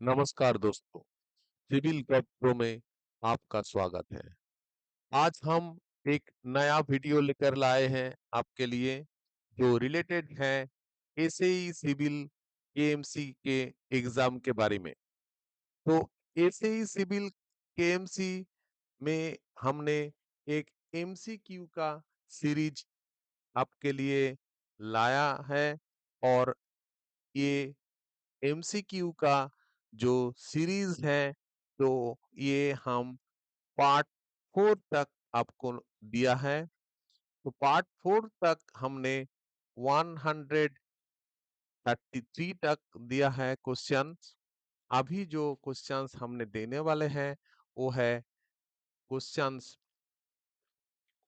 नमस्कार दोस्तों, civil gap pro में आपका स्वागत है। आज हम एक नया वीडियो लेकर लाए हैं आपके लिए जो रिलेटेड है एसएई सिविल केएमसी के एग्जाम के बारे में। तो एसएई सिविल केएमसी में हमने एक एमसीक्यू का सीरीज आपके लिए लाया है और ये एमसीक्यू का जो सीरीज है तो ये हम पार्ट 4 तक आपको दिया है। तो पार्ट 4 तक हमने 133 तक दिया है क्वेश्चंस। अभी जो क्वेश्चंस हमने देने वाले हैं वो है क्वेश्चंस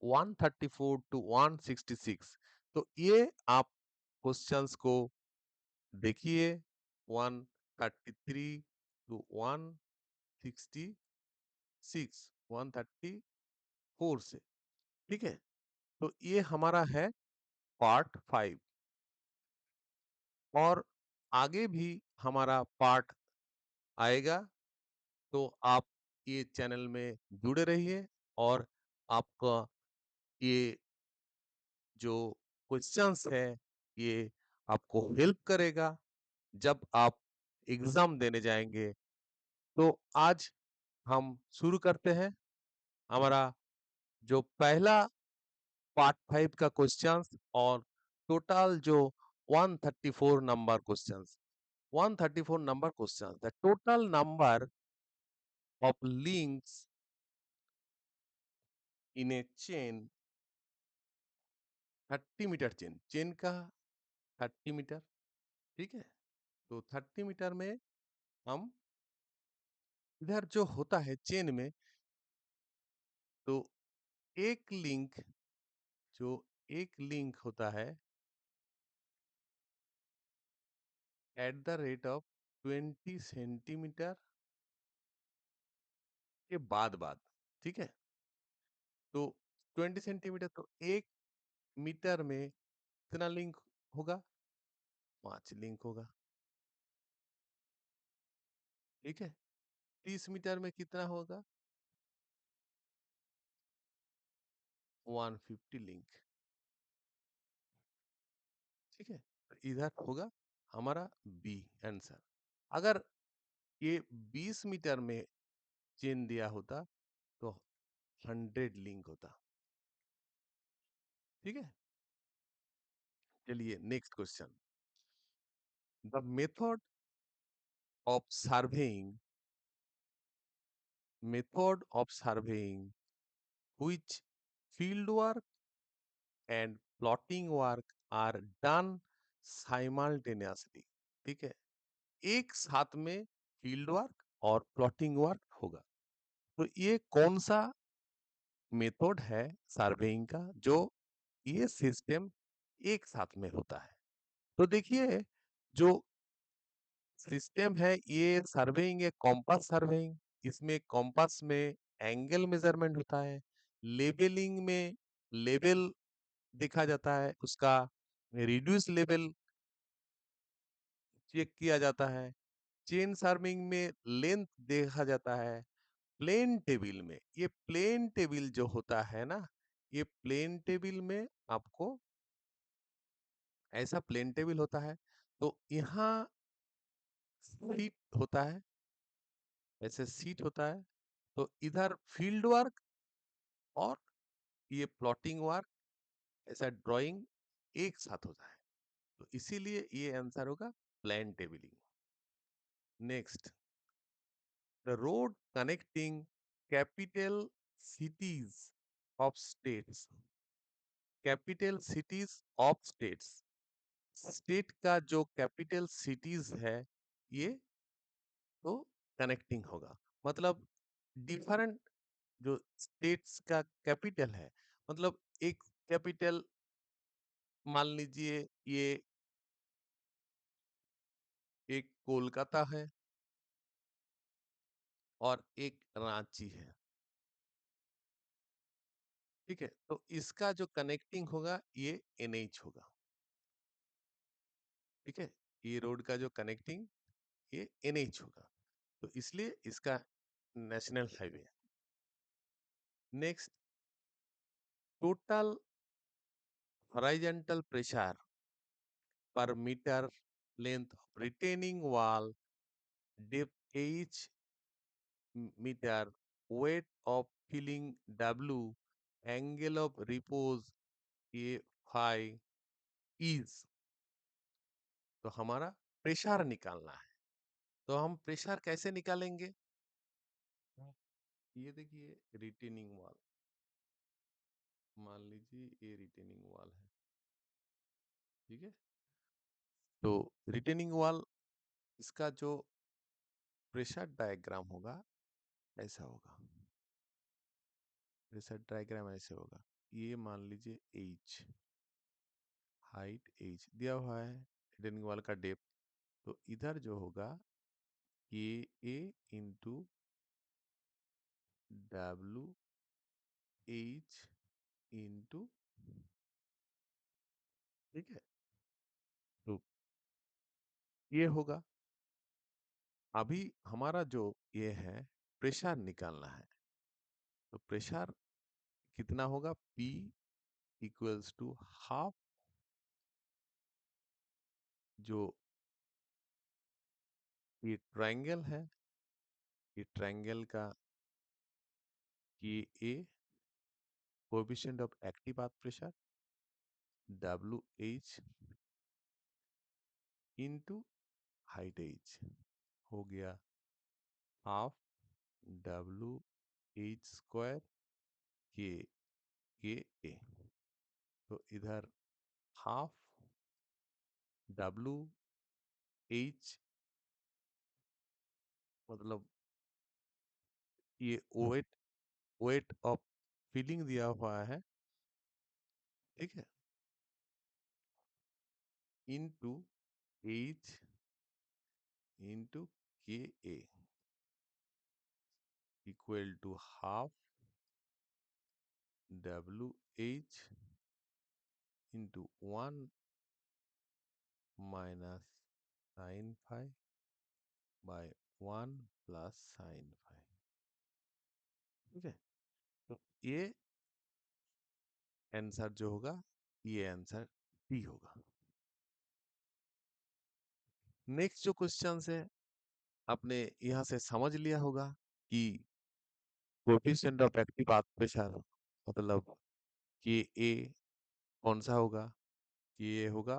134 टू 166। तो ये आप क्वेश्चंस को देखिए 133 टू 166 134 से। ठीक है, तो ये हमारा है पार्ट 5 और आगे भी हमारा पार्ट आएगा। तो आप ये चैनल में जुड़े रहिए और आपका ये जो क्वेश्चंस है ये आपको हेल्प करेगा जब आप एग्जाम देने जाएंगे। तो आज हम शुरू करते हैं हमारा जो पहला पार्ट 5 का क्वेश्चंस और टोटल जो 134 number questions 134 number questions. The total number of links in a chain 30 meter chain chain का 30 मीटर। ठीक है, तो 30 मीटर में हम इधर जो होता है चेन में तो एक लिंक जो एक लिंक होता है at the rate of 20 centimetre के बाद बाद। ठीक है, तो 20 सेंटीमीटर तो एक मीटर में कितना लिंक होगा? 5 लिंक होगा। ठीक है, 30 मीटर में कितना होगा? 150 लिंक। ठीक है, तो इधर होगा हमारा बी आंसर। अगर ये 20 मीटर में चेन दिया होता तो 100 लिंक होता। ठीक है, चलिए next question. The method of surveying which field work and plotting work are done simultaneously. ठीक है, एक साथ में फील्ड वर्क और प्लॉटिंग वर्क होगा। तो ये कौन सा मेथड है सर्वेइंग का जो ये सिस्टम एक साथ में होता है? तो देखिए, जो सिस्टम है ये सर्वेइंग है कॉम्पास सर्वेइंग। इसमें कॉम्पास में एंगल मेजरमेंट होता है। लेबलिंग में लेवल देखा जाता है, उसका रिड्यूस लेवल चेक किया जाता है। चेन सर्विंग में लेंथ देखा जाता है। प्लेन टेबल में ये प्लेन टेबल जो होता है ना, ये प्लेन टेबल में आपको ऐसा प्लेन टेबल होता है। तो यहाँ सीट होता है, ऐसे सीट होता है। तो इधर फील्ड वर्क और ये प्लॉटिंग वर्क ऐसा ड्राइंग एक साथ होता है। तो इसीलिए ये आंसर होगा plane tabling. Next, the road connecting capital cities of states. Capital cities of states, state का जो कैपिटल सिटीज है ये तो कनेक्टिंग होगा। मतलब डिफरेंट जो स्टेट्स का कैपिटल है, मतलब एक कैपिटल मान लीजिए ये एक कोलकाता है और एक रांची है। ठीक है, तो इसका जो कनेक्टिंग होगा ये एनएच होगा। ठीक है, ये रोड का जो कनेक्टिंग ये एनएच होगा। तो इसलिए इसका national highway. Next, total horizontal pressure per meter length of retaining wall, depth h meter, weight of filling w, angle of repose a phi is। तो हमारा प्रेशर निकालना है। तो हम प्रेशर कैसे निकालेंगे? ये देखिए रिटेनिंग वॉल, मान लीजिए ये रिटेनिंग वॉल है, ठीक है। तो रिटेनिंग वॉल, इसका जो प्रेशर डायग्राम होगा ऐसा होगा। प्रेशर डायग्राम ऐसे होगा। ये मान लीजिए h, हाइट h दिया हुआ है, रिटेनिंग वॉल का डेप्थ। तो इधर जो होगा ये a into W H into, ठीक है। तो ये होगा। अभी हमारा जो ये है प्रेशर निकालना है। तो प्रेशर कितना होगा? P इक्वल्स टू हाफ, जो ये ट्रायंगल है, ये ट्रायंगल का ये A coefficient of active bath pressure, W H into height H, हो गया हाफ डब्ल्यू एच स्क्वायर के ए। तो इधर हाफ डब्ल्यू एच, मतलब ये वेट, वेट ऑफ फिलिंग दिया हुआ है, ठीक है, into H into K A equal to half W H into 1 minus sine five by 1 plus sine five, ठीक है। तो ये आंसर जो होगा, ये आंसर डी होगा। नेक्स्ट जो क्वेश्चन है, आपने यहां से समझ लिया होगा कि coefficient of active bath pressure, मतलब कि ए कौन सा होगा? कि ये होगा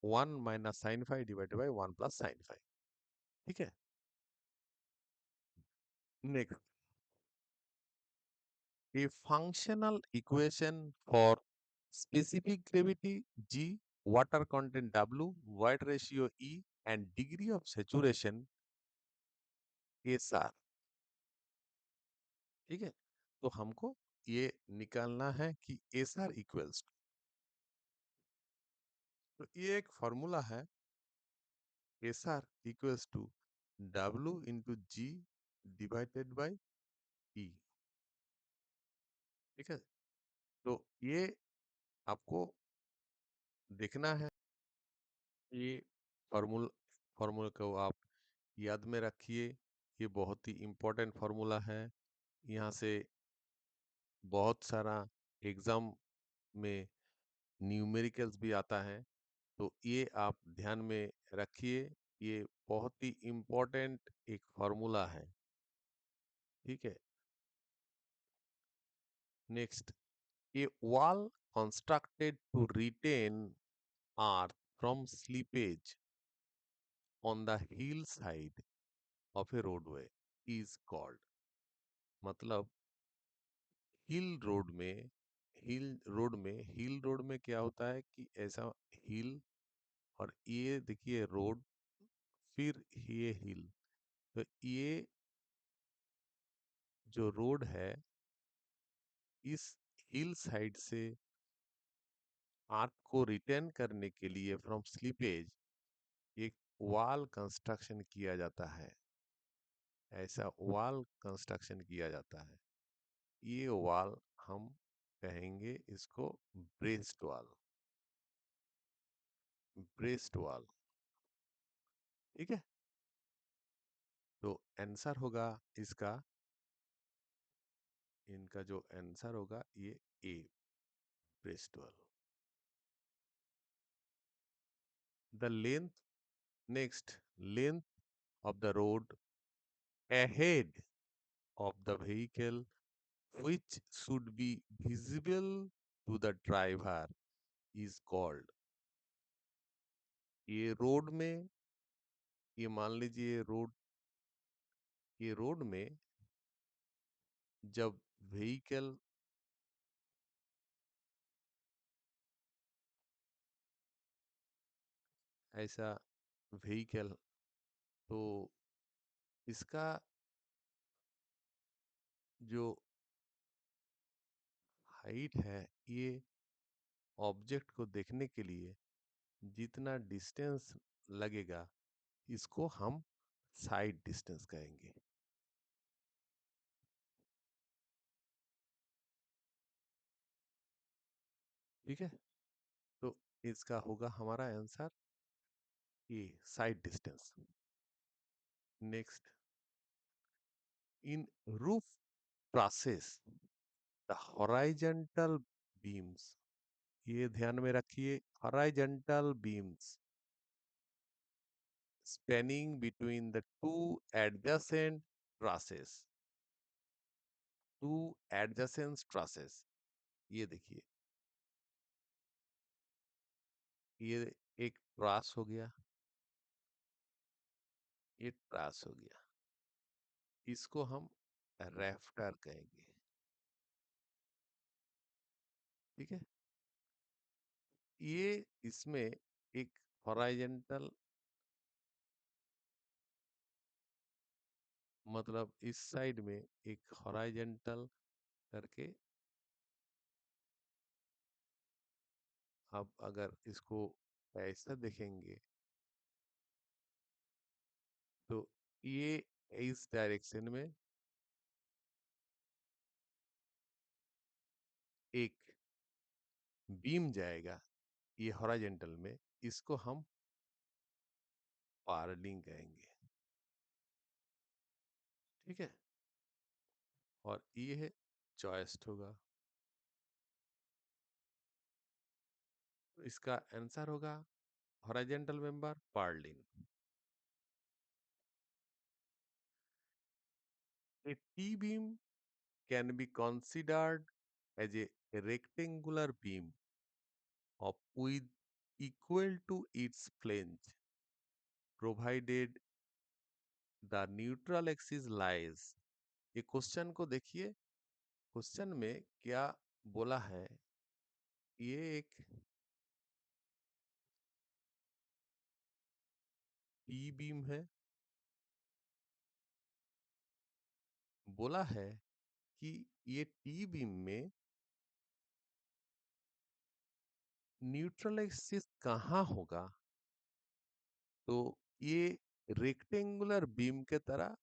1 minus sine five divided by 1 plus sine five, ठीक है। Next, a functional equation for specific gravity G, water content W, void ratio E and degree of saturation SR, ठीक है। तो हमको ये निकालना है कि SR इक्वल्स, तो ये एक फॉर्मूला है, SR equals to W into G divided by E, ठीक है। तो ये आपको देखना है, ये फॉर्मूला को आप याद में रखिए। ये बहुत ही इम्पोर्टेंट फॉर्मूला है। यहाँ से बहुत सारा एग्जाम में न्यूमेरिकल्स भी आता है, तो ये आप ध्यान में रखिए। ये बहुत ही इम्पोर्टेंट एक फॉर्मूला है, ठीक है। Next, a wall constructed to retain earth from slippage on the hill side of a roadway is called, मतलब हिल रोड में क्या होता है कि ऐसा हिल, और ये देखिए रोड, फिर ये हिल। तो ये जो रोड है, इस हिल साइड से आर्क को रिटर्न करने के लिए फ्रॉम स्लीपेज एक वॉल कंस्ट्रक्शन किया जाता है। ऐसा वॉल कंस्ट्रक्शन किया जाता है। ये वॉल हम कहेंगे इसको ब्रेस्ट वॉल, ब्रेस्ट वॉल, ठीक है। आंसर होगा इसका, इनका जो आंसर होगा ये A, Bristol. The length, next, length of the road ahead of the vehicle which should be visible to the driver is called। ये रोड में, ये मान लीजिए रोड, ये रोड में जब व्हीकल ऐसा व्हीकल, तो इसका जो हाइट है, ये ऑब्जेक्ट को देखने के लिए जितना डिस्टेंस लगेगा, इसको हम साइड डिस्टेंस कहेंगे। ठीक है, तो इसका होगा हमारा आंसर ये, side distance. Next, in roof trusses the horizontal beams, ये ध्यान में रखिए, horizontal beams spanning between the two adjacent trusses, two adjacent trusses, ये देखिए, ये एक ट्रास हो गया, ये ट्रास हो गया, इसको हम रेफ्टर कहेंगे। ठीक है, ये इसमें एक हॉराइजेंटल, मतलब इस साइड में एक हॉराइजेंटल करके, अब अगर इसको ऐसा देखेंगे तो ये इस डायरेक्शन में एक बीम जाएगा, ये हॉरिजॉन्टल में, इसको हम पार्लिंग कहेंगे। ठीक है, और ये है चॉइस्ट होगा, तो इसका आंसर होगा horizontal member purlin. A T beam can be considered as a rectangular beam of width equal to its flange, provided the neutral axis lies। ये क्वेश्चन को देखिए, क्वेश्चन में क्या बोला है, ये एक टी बीम है, बोला है कि ये टी बीम में न्यूट्रल एक्सिस कहाँ होगा, तो ये रेक्टेंगुलर बीम के तरह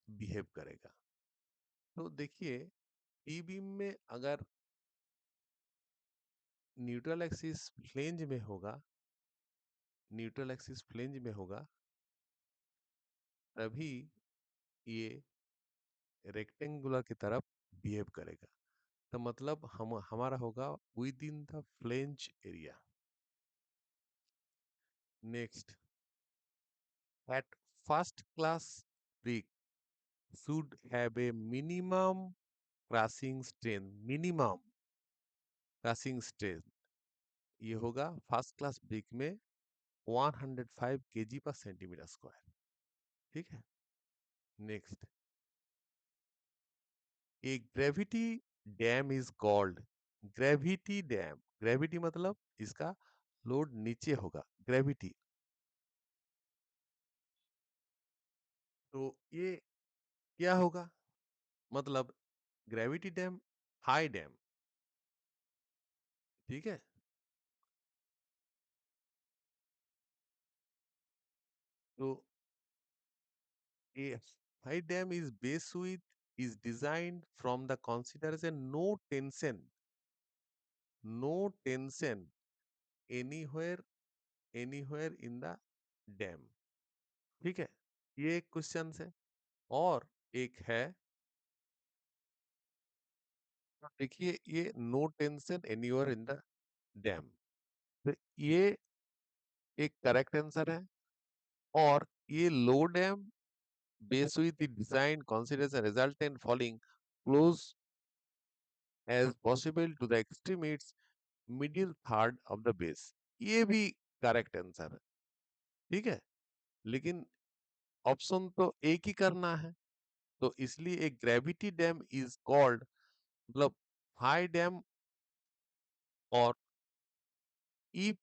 बिहेव करेगा। तो देखिए, टी बीम में अगर न्यूट्रल एक्सिस फ्लेंज में होगा, न्यूट्रल एक्सिस फ्लेंज में होगा, तभी ये रेक्टेंगुलर की तरफ बिहेव करेगा। तो मतलब हम हमारा होगा with in the flange area. Next, at first class brick should have a minimum crushing strength, minimum crushing strength, ये होगा फर्स्ट क्लास ब्रिक में 105 केजी पर सेंटीमीटर स्क्वायर। ठीक है, next, a gravity dam is called, gravity dam, gravity मतलब इसका load नीचे होगा, ग्रेविटी, तो ये क्या होगा, मतलब ग्रेविटी डैम, हाई डैम। ठीक है, तो a high dam is base width is designed from the consideration no tension anywhere anywhere in the dam। ठीक है, ये एक क्वेश्चन है, और एक है, देखिए ये no tension anywhere in the dam, तो ये एक करेक्ट आंसर है। और ये low dam base with the design considers resultant falling close as possible to the extremities middle third of the base, ये भी करेक्ट आंसर है। ठीक है, लेकिन ऑप्शन तो एक ही करना है, तो इसलिए एक ग्रेविटी डैम इज कॉल्ड, मतलब हाई डैम, और if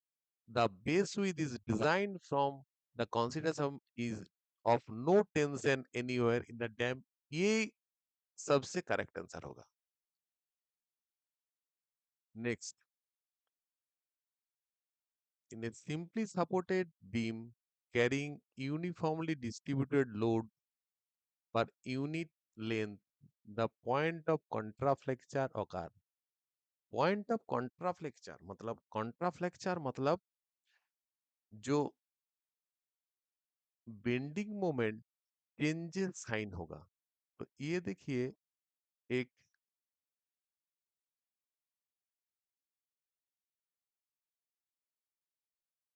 the base width is designed from the consideration is of no tension anywhere in the dam, ये सबसे करेक्ट आंसर होगा। Next, in a simply supported beam carrying uniformly distributed load per unit length, the point of contraflexure occur। Point of contraflexure मतलब जो bending moment changes sign होगा। तो ये देखिए एक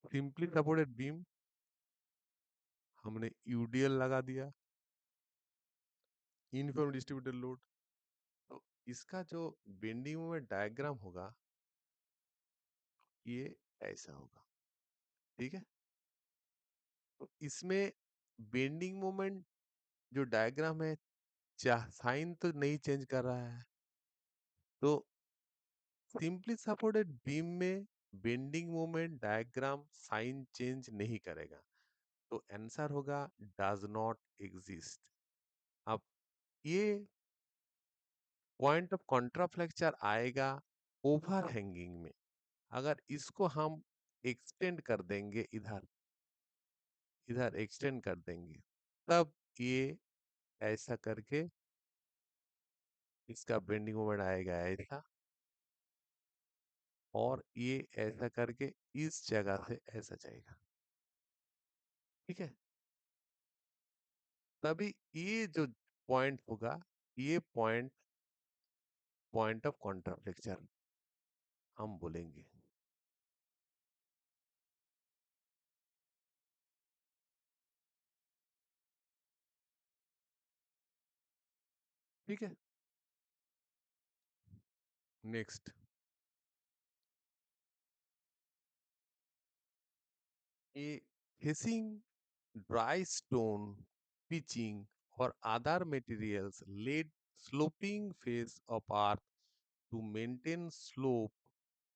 सिंपली सपोर्टेड बीम, हमने यूडीएल लगा दिया, यूनिफॉर्म डिस्ट्रीब्यूटेड लोड, तो इसका जो बेंडिंग मोमेंट डायग्राम होगा ये ऐसा होगा। ठीक है, तो इसमें बेंडिंग मोमेंट जो डायग्राम है, चाह साइन तो नहीं चेंज कर रहा है, तो सिंपली सपोर्टेड बीम में bending moment diagram sign change नहीं करेगा, तो आंसर होगा डज नॉट एग्जिस्ट। अब ये पॉइंट ऑफ कॉन्ट्राफ्लेक्चर आएगा ओवर हैंगिंग में। अगर इसको हम एक्सटेंड कर देंगे, इधर इधर एक्सटेंड कर देंगे, तब ये ऐसा करके इसका बेंडिंग मोमेंट आएगा ऐसा, और ये ऐसा करके इस जगह से ऐसा जाएगा। ठीक है, तभी ये जो पॉइंट होगा, ये पॉइंट पॉइंट ऑफ कॉन्ट्राफ्लेक्चर हम बोलेंगे। ठीक है, नेक्स्ट, ये fishing dry stone, pitching, or other materials laid sloping face of earth to maintain slope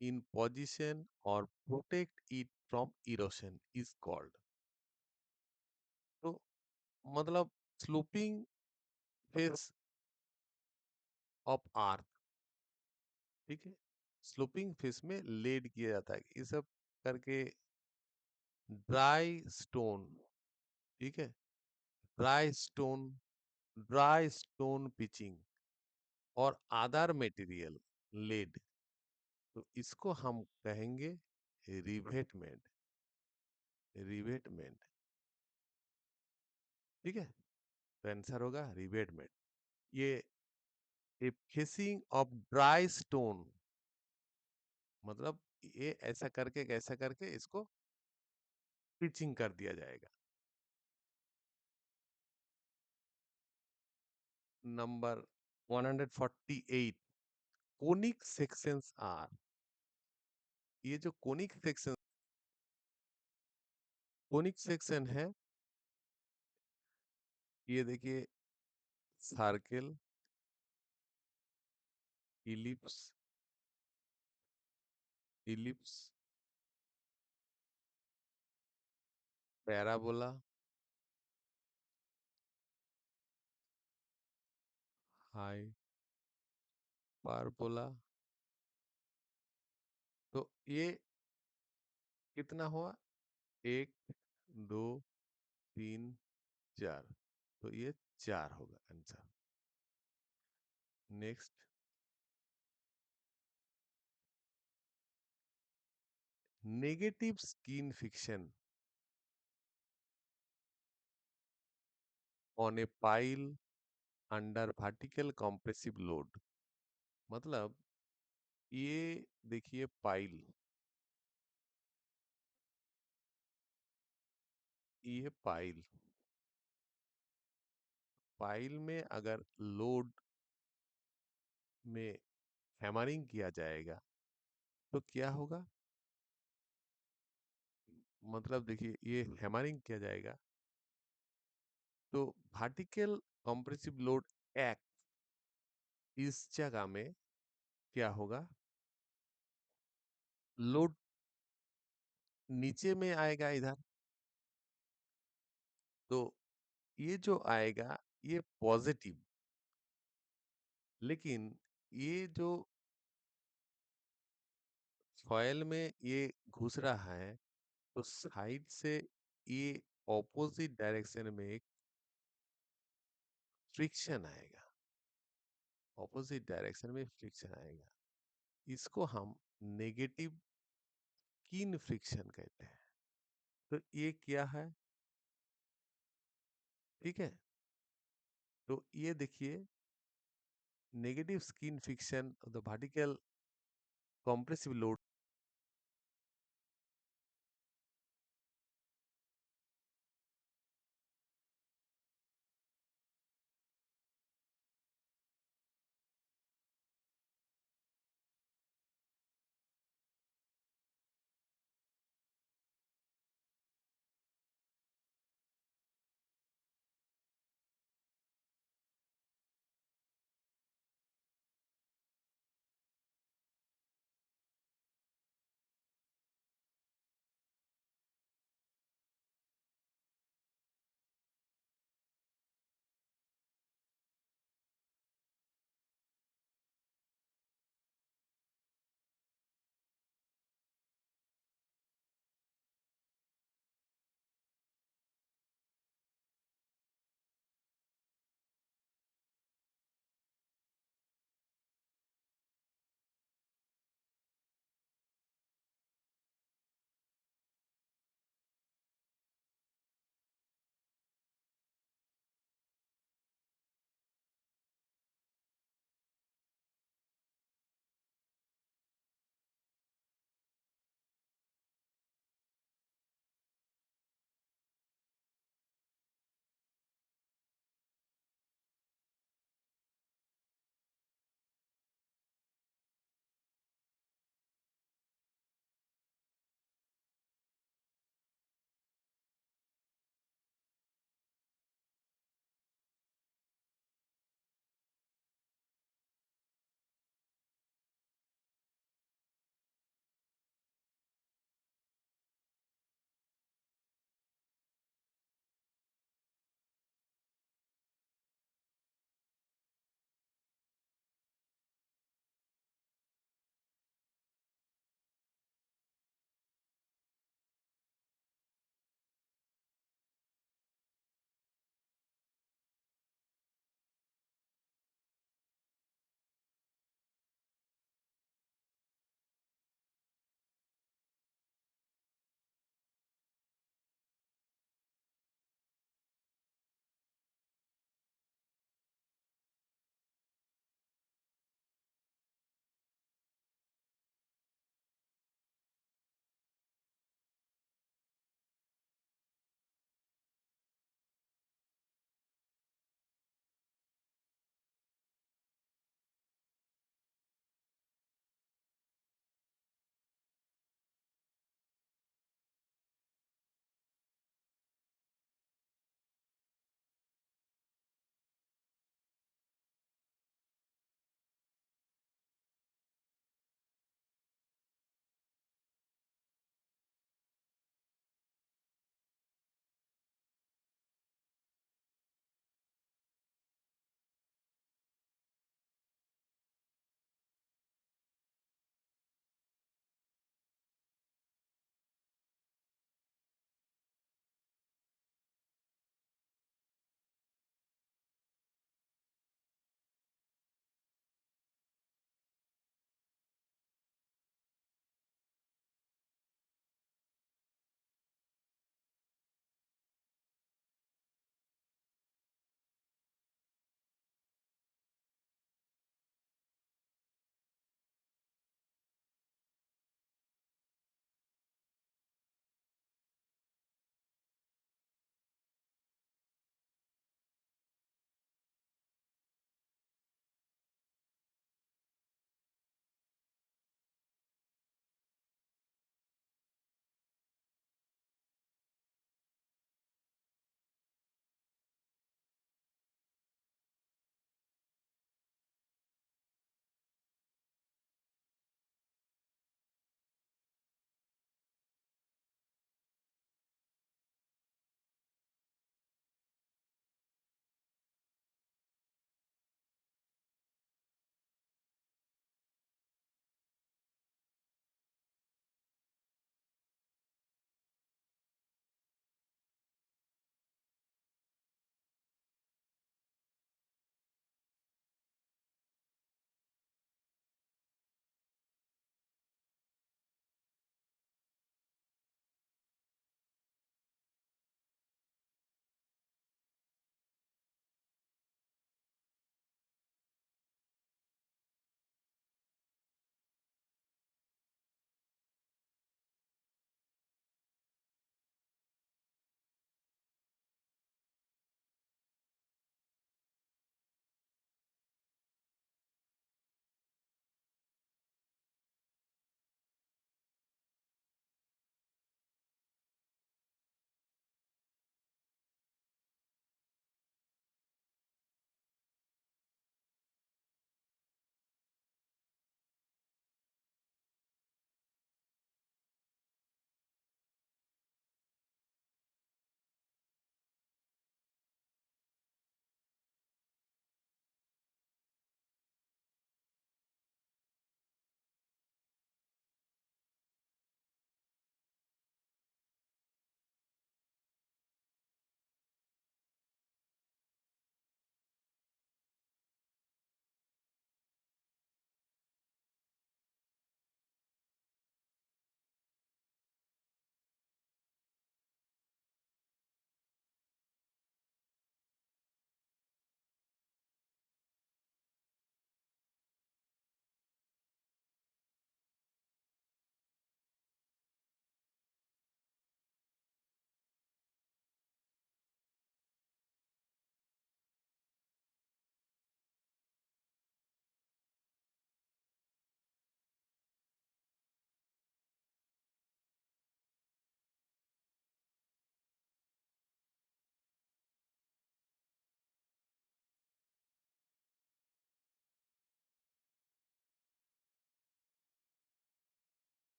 in position or protect it from erosion is called। तो मतलब स्लोपिंग फेस ऑफ अर्थ, ठीक है, sloping face में lead किया जाता है, ये सब करके ड्राई स्टोन, ठीक है, dry stone, dry stone pitching और अदर मटेरियल लेड, तो इसको हम कहेंगे रिवेटमेंट, रिवेटमेंट। ठीक है, तो आंसर होगा रिवेटमेंट। ये ए फेसिंग ऑफ ड्राई स्टोन, मतलब ये ऐसा करके इसको पिचिंग कर दिया जाएगा। नंबर 148, कोनिक सेक्शंस आर, ये जो कोनिक सेक्शन है, ये देखिए circle, ellipse, ellipse, parabola, hyperbola, तो ये कितना हुआ, एक, दो, तीन, चार, तो ये चार होगा answer. Next, negative skin fiction on A pile under vertical compressive load. मतलब ये देखिए पाइल, ये पाइल, पाइल में अगर लोड में हैमरिंग किया जाएगा तो क्या होगा? मतलब देखिए ये हैमरिंग किया जाएगा तो वर्टिकल कंप्रेसिव लोड एक्ट, इस जगह में क्या होगा? लोड नीचे में आएगा इधर, तो ये जो आएगा ये पॉजिटिव, लेकिन ये जो सॉइल में ये घुस रहा है तो साइड से ये ऑपोजिट डायरेक्शन में एक फ्रिक्शन आएगा, ऑपोजिट डायरेक्शन में फ्रिक्शन आएगा। इसको हम नेगेटिव कीन फ्रिक्शन कहते हैं। तो ये क्या है? ठीक है, तो ये देखिए negative skin friction the vertical compressive load